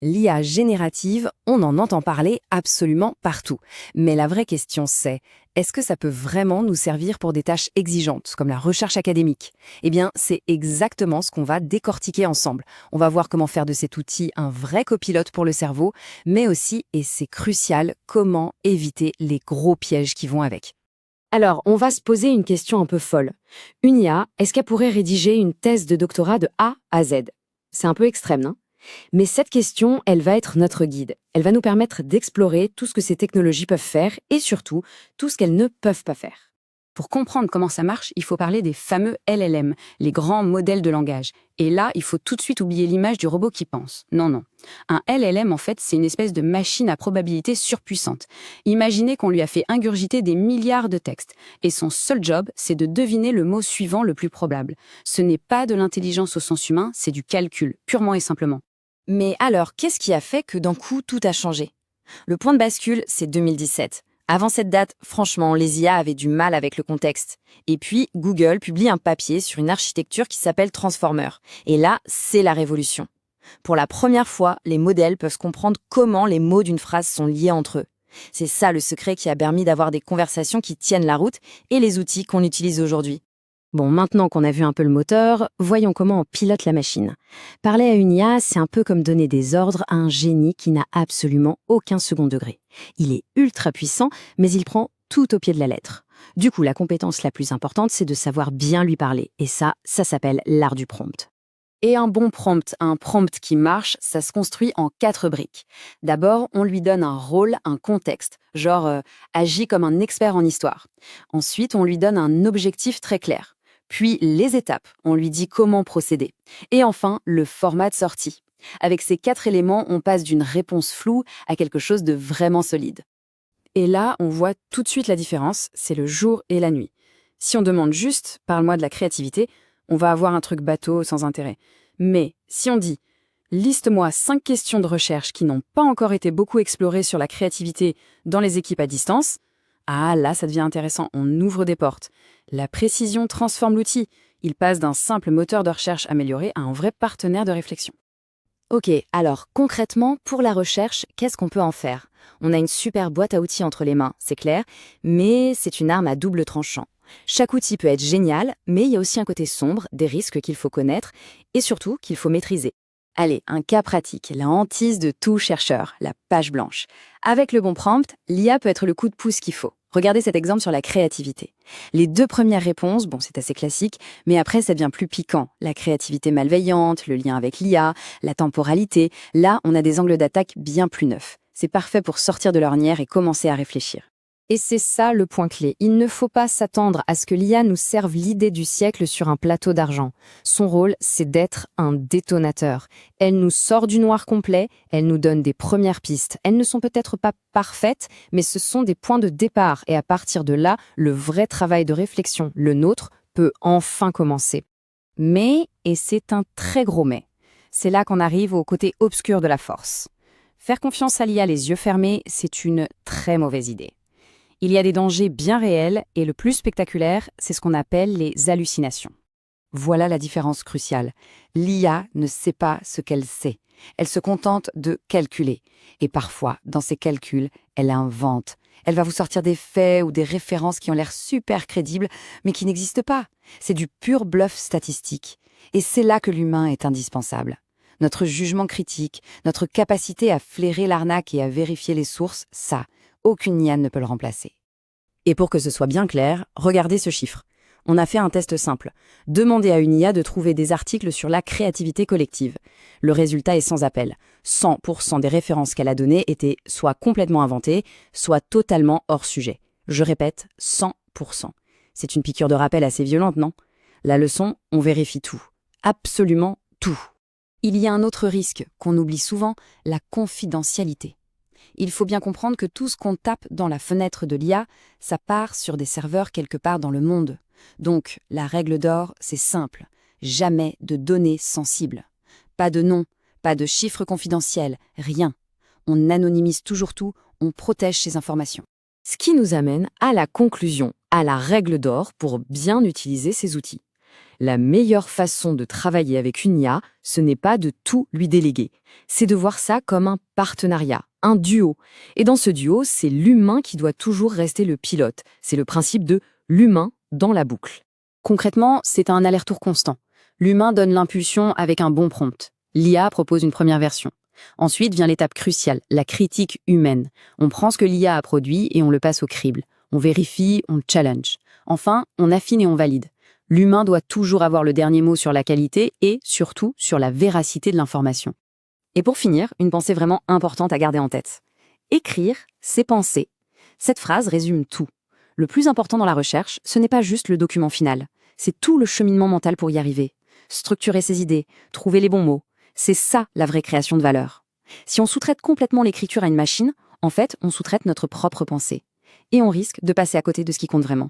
L'IA générative, on en entend parler absolument partout. Mais la vraie question c'est, est-ce que ça peut vraiment nous servir pour des tâches exigeantes, comme la recherche académique? Eh bien, c'est exactement ce qu'on va décortiquer ensemble. On va voir comment faire de cet outil un vrai copilote pour le cerveau, mais aussi, et c'est crucial, comment éviter les gros pièges qui vont avec. Alors, on va se poser une question un peu folle. Une IA, est-ce qu'elle pourrait rédiger une thèse de doctorat de A à Z? C'est un peu extrême, non? Mais cette question, elle va être notre guide. Elle va nous permettre d'explorer tout ce que ces technologies peuvent faire et surtout tout ce qu'elles ne peuvent pas faire. Pour comprendre comment ça marche, il faut parler des fameux LLM, les grands modèles de langage. Et là, il faut tout de suite oublier l'image du robot qui pense. Non, non. Un LLM, en fait, c'est une espèce de machine à probabilité surpuissante. Imaginez qu'on lui a fait ingurgiter des milliards de textes. Et son seul job, c'est de deviner le mot suivant le plus probable. Ce n'est pas de l'intelligence au sens humain, c'est du calcul, purement et simplement. Mais alors, qu'est-ce qui a fait que d'un coup, tout a changé? Le point de bascule, c'est 2017. Avant cette date, franchement, les IA avaient du mal avec le contexte. Et puis, Google publie un papier sur une architecture qui s'appelle Transformer. Et là, c'est la révolution. Pour la première fois, les modèles peuvent comprendre comment les mots d'une phrase sont liés entre eux. C'est ça le secret qui a permis d'avoir des conversations qui tiennent la route et les outils qu'on utilise aujourd'hui. Bon, maintenant qu'on a vu un peu le moteur, voyons comment on pilote la machine. Parler à une IA, c'est un peu comme donner des ordres à un génie qui n'a absolument aucun second degré. Il est ultra puissant, mais il prend tout au pied de la lettre. Du coup, la compétence la plus importante, c'est de savoir bien lui parler. Et ça s'appelle l'art du prompt. Et un prompt qui marche, ça se construit en 4 briques. D'abord, on lui donne un rôle, un contexte, genre agis comme un expert en histoire. Ensuite, on lui donne un objectif très clair. Puis les étapes, on lui dit comment procéder. Et enfin, le format de sortie. Avec ces 4 éléments, on passe d'une réponse floue à quelque chose de vraiment solide. Et là, on voit tout de suite la différence, c'est le jour et la nuit. Si on demande juste, parle-moi de la créativité, on va avoir un truc bateau sans intérêt. Mais si on dit, liste-moi 5 questions de recherche qui n'ont pas encore été beaucoup explorées sur la créativité dans les équipes à distance, ah là, ça devient intéressant, on ouvre des portes. La précision transforme l'outil. Il passe d'un simple moteur de recherche amélioré à un vrai partenaire de réflexion. Ok, alors concrètement, pour la recherche, qu'est-ce qu'on peut en faire? On a une super boîte à outils entre les mains, c'est clair, mais c'est une arme à double tranchant. Chaque outil peut être génial, mais il y a aussi un côté sombre, des risques qu'il faut connaître et surtout qu'il faut maîtriser. Allez, un cas pratique, la hantise de tout chercheur, la page blanche. Avec le bon prompt, l'IA peut être le coup de pouce qu'il faut. Regardez cet exemple sur la créativité. Les 2 premières réponses, bon, c'est assez classique, mais après, ça devient plus piquant. La créativité malveillante, le lien avec l'IA, la temporalité. Là, on a des angles d'attaque bien plus neufs. C'est parfait pour sortir de l'ornière et commencer à réfléchir. Et c'est ça le point clé. Il ne faut pas s'attendre à ce que l'IA nous serve l'idée du siècle sur un plateau d'argent. Son rôle, c'est d'être un détonateur. Elle nous sort du noir complet, elle nous donne des premières pistes. Elles ne sont peut-être pas parfaites, mais ce sont des points de départ. Et à partir de là, le vrai travail de réflexion, le nôtre, peut enfin commencer. Mais, et c'est un très gros mais, c'est là qu'on arrive au côté obscur de la force. Faire confiance à l'IA les yeux fermés, c'est une très mauvaise idée. Il y a des dangers bien réels et le plus spectaculaire, c'est ce qu'on appelle les hallucinations. Voilà la différence cruciale. L'IA ne sait pas ce qu'elle sait. Elle se contente de calculer. Et parfois, dans ses calculs, elle invente. Elle va vous sortir des faits ou des références qui ont l'air super crédibles, mais qui n'existent pas. C'est du pur bluff statistique. Et c'est là que l'humain est indispensable. Notre jugement critique, notre capacité à flairer l'arnaque et à vérifier les sources, ça, aucune IA ne peut le remplacer. Et pour que ce soit bien clair, regardez ce chiffre. On a fait un test simple. Demandez à une IA de trouver des articles sur la créativité collective. Le résultat est sans appel. 100% des références qu'elle a données étaient soit complètement inventées, soit totalement hors sujet. Je répète, 100%. C'est une piqûre de rappel assez violente, non? La leçon, on vérifie tout. Absolument tout. Il y a un autre risque qu'on oublie souvent, la confidentialité. Il faut bien comprendre que tout ce qu'on tape dans la fenêtre de l'IA, ça part sur des serveurs quelque part dans le monde. Donc, la règle d'or, c'est simple. Jamais de données sensibles. Pas de nom, pas de chiffres confidentiels, rien. On anonymise toujours tout, on protège ces informations. Ce qui nous amène à la conclusion, à la règle d'or pour bien utiliser ces outils. La meilleure façon de travailler avec une IA, ce n'est pas de tout lui déléguer. C'est de voir ça comme un partenariat, un duo. Et dans ce duo, c'est l'humain qui doit toujours rester le pilote. C'est le principe de l'humain dans la boucle. Concrètement, c'est un aller-retour constant. L'humain donne l'impulsion avec un bon prompt. L'IA propose une première version. Ensuite vient l'étape cruciale, la critique humaine. On prend ce que l'IA a produit et on le passe au crible. On vérifie, on challenge. Enfin, on affine et on valide. L'humain doit toujours avoir le dernier mot sur la qualité et, surtout, sur la véracité de l'information. Et pour finir, une pensée vraiment importante à garder en tête. Écrire, c'est penser. Cette phrase résume tout. Le plus important dans la recherche, ce n'est pas juste le document final. C'est tout le cheminement mental pour y arriver. Structurer ses idées, trouver les bons mots. C'est ça la vraie création de valeur. Si on sous-traite complètement l'écriture à une machine, en fait, on sous-traite notre propre pensée. Et on risque de passer à côté de ce qui compte vraiment.